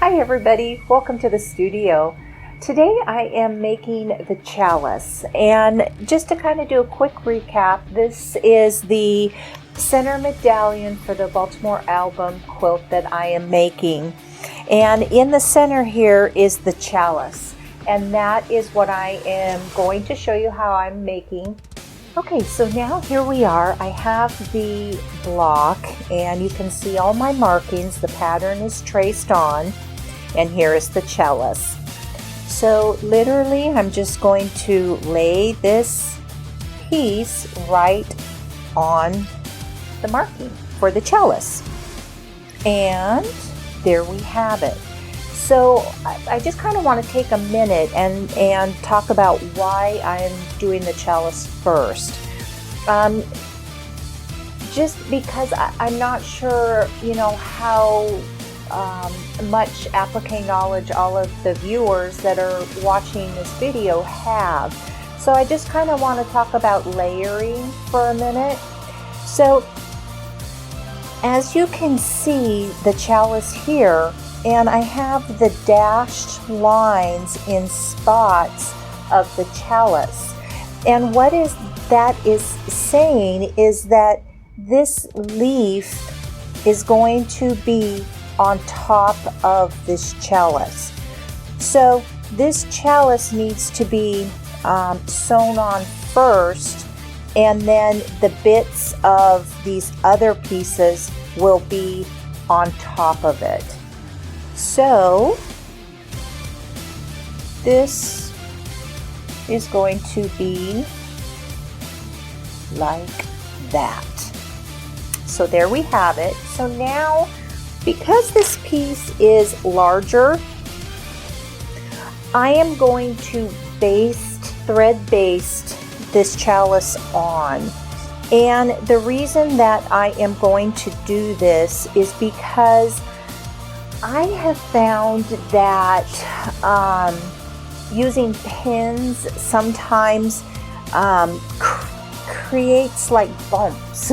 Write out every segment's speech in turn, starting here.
Hi everybody, welcome to the studio. Today I am making the chalice, and just to kind of do a quick recap, this is the center medallion for the Baltimore album quilt that I am making. And in the center here is the chalice, and that is what I am going to show you how I'm making. Okay, so now here we are. I have the block and you can see all my markings. The pattern is traced on, and here is the chalice. So literally I'm just going to lay this piece right on the marking for the chalice. And there we have it. So I just kind of want to take a minute and talk about why I'm doing the chalice first. Just because I'm not sure, how much applique knowledge all of the viewers that are watching this video have. So I just kind of want to talk about layering for a minute. So as you can see, the chalice here, and I have the dashed lines in spots of the chalice. And what that is saying is that this leaf is going to be on top of this chalice. So this chalice needs to be sewn on first, and then the bits of these other pieces will be on top of it. So this is going to be like that. So there we have it. So now, because this piece is larger, I am going to thread baste this chalice on. And the reason that I am going to do this is because I have found that using pins sometimes creates like bumps.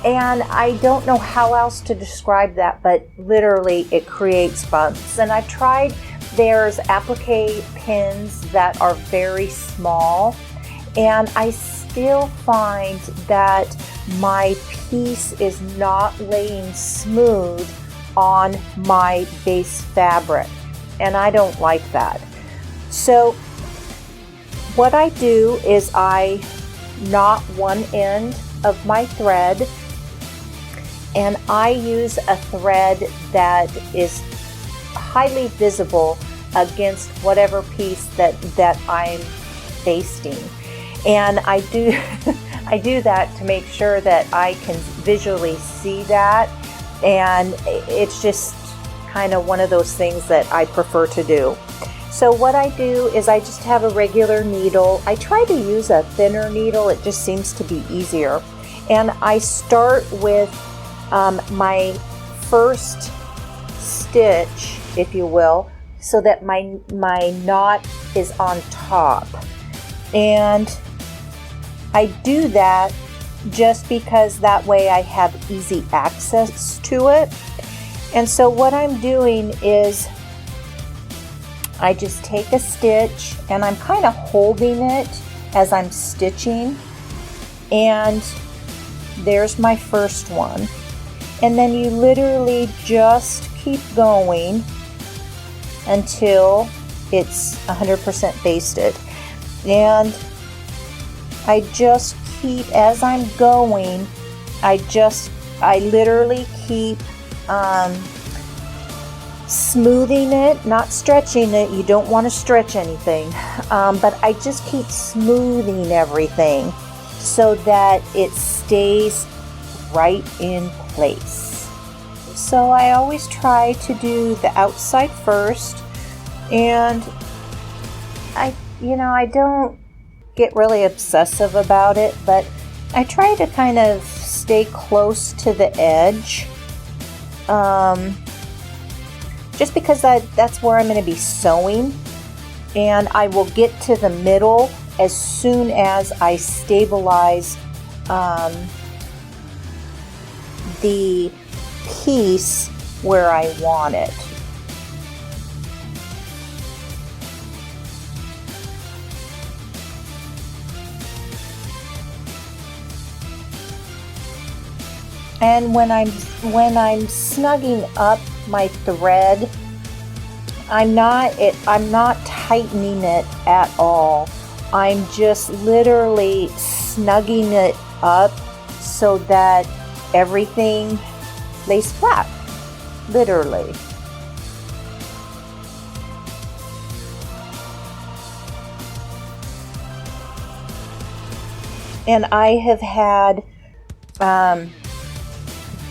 And I don't know how else to describe that, but literally it creates bumps. And I've tried, there's applique pins that are very small, and I still find that my piece is not laying smooth on my base fabric, and I don't like that. So what I do is I knot one end of my thread, and I use a thread that is highly visible against whatever piece that I'm basting. And I do I do that to make sure that I can visually see that, and it's just kind of one of those things that I prefer to do. So what I do is I just have a regular needle. I try to use a thinner needle, it just seems to be easier. And I start with my first stitch, if you will, so that my knot is on top. And I do that just because that way I have easy access to it. And so what I'm doing is I just take a stitch and I'm kind of holding it as I'm stitching, and there's my first one. And then you literally just keep going until it's 100% basted. And I just keep, as I'm going, I literally keep smoothing it, not stretching it. You don't want to stretch anything, but I just keep smoothing everything so that it stays right in place. So I always try to do the outside first, and I don't get really obsessive about it, but I try to kind of stay close to the edge, just because that's where I'm going to be sewing, and I will get to the middle as soon as I stabilize the piece where I want it. And when I'm snugging up my thread, I'm not tightening it at all. I'm just literally snugging it up so that everything lays flat, literally. And I have had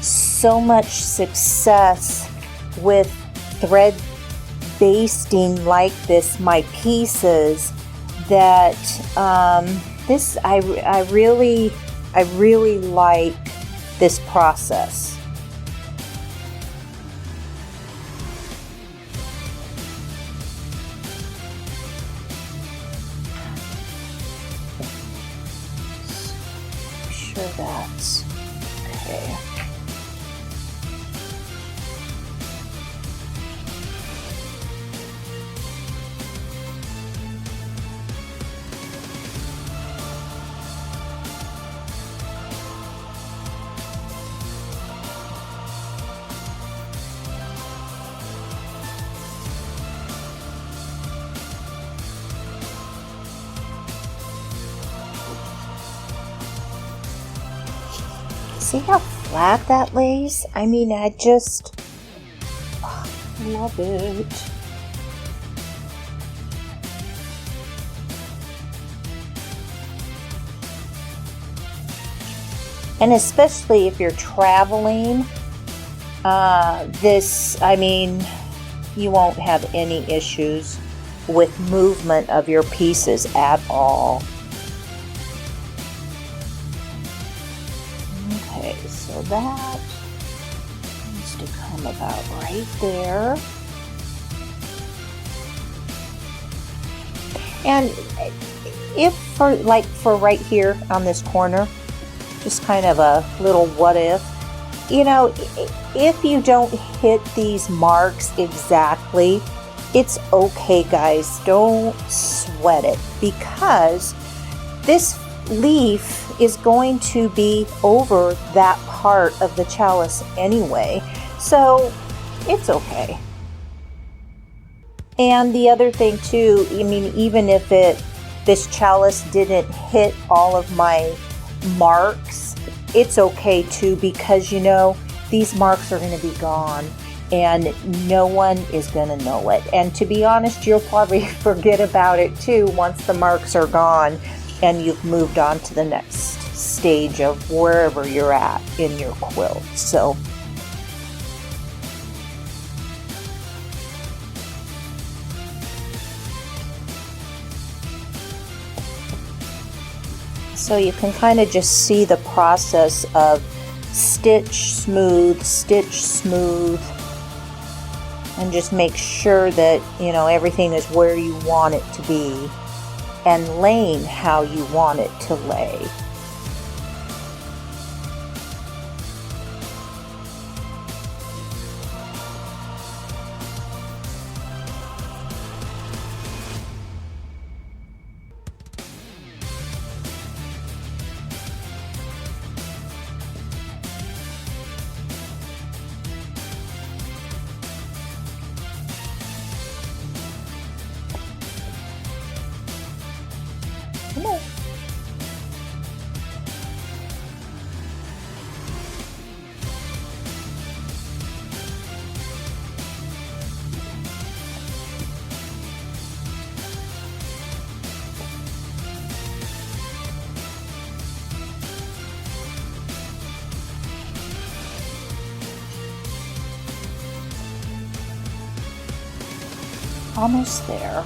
so much success with thread basting like this my pieces that I really like this process. Sure that's okay. See how flat that lays? I mean, I just love it. And especially if you're traveling, I mean, you won't have any issues with movement of your pieces at all. Okay, so that needs to come about right there. And if for right here on this corner, just kind of a little what if, you know, if you don't hit these marks exactly, it's okay, guys. Don't sweat it, because this leaf is going to be over that part of the chalice anyway, so it's okay. And the other thing too, I mean, even if this chalice didn't hit all of my marks, it's okay too, because you know these marks are going to be gone and no one is going to know it. And to be honest, you'll probably forget about it too once the marks are gone and you've moved on to the next stage of wherever you're at in your quilt. So you can kind of just see the process of stitch, smooth, and just make sure that, you know, everything is where you want it to be and laying how you want it to lay. Come on. Almost there.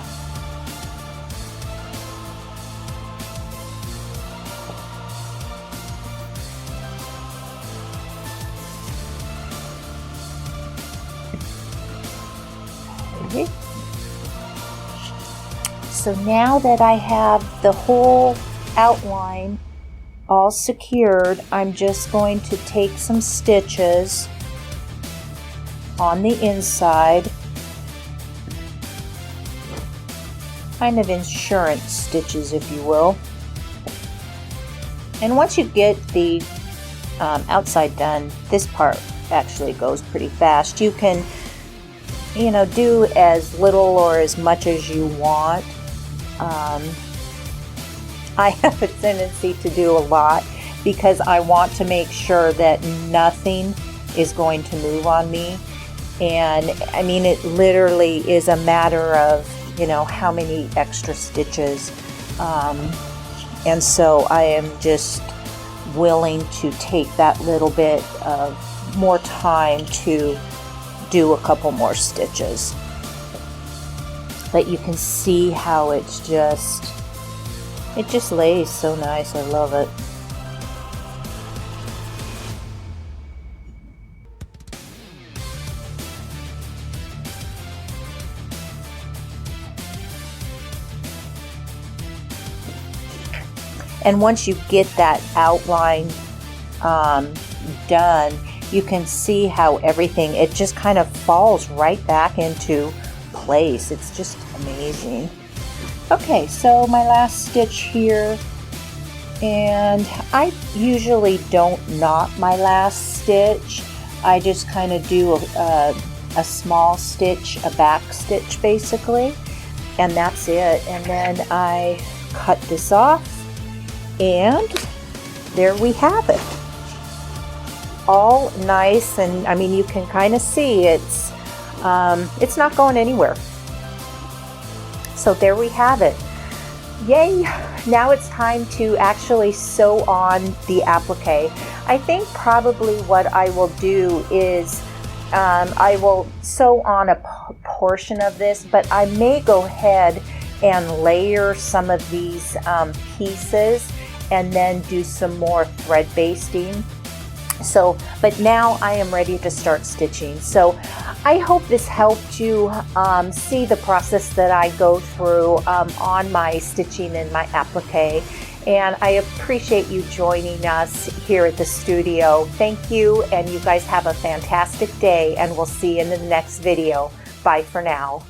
Okay. So now that I have the whole outline all secured, I'm just going to take some stitches on the inside, kind of insurance stitches, if you will. And once you get the outside done. This part actually goes pretty fast. You can, you know, do as little or as much as you want. I have a tendency to do a lot because I want to make sure that nothing is going to move on me. And I mean, it literally is a matter of, you know, how many extra stitches. And so I am just willing to take that little bit of more time to do a couple more stitches. But you can see how it just lays so nice. I love it. And once you get that outline done, you can see how everything, it just kind of falls right back into place. It's just amazing. Okay, so my last stitch here, and I usually don't knot my last stitch. I just kind of do a small stitch, a back stitch basically, and that's it. And then I cut this off. And there we have it. All nice, and I mean, you can kind of see it's not going anywhere. So there we have it. Yay! Now it's time to actually sew on the applique. I think probably what I will do is I will sew on a portion of this, but I may go ahead and layer some of these pieces and then do some more thread basting. So, but now I am ready to start stitching. So I hope this helped you see the process that I go through on my stitching in my applique. And I appreciate you joining us here at the studio. Thank you, and you guys have a fantastic day, and we'll see you in the next video. Bye for now.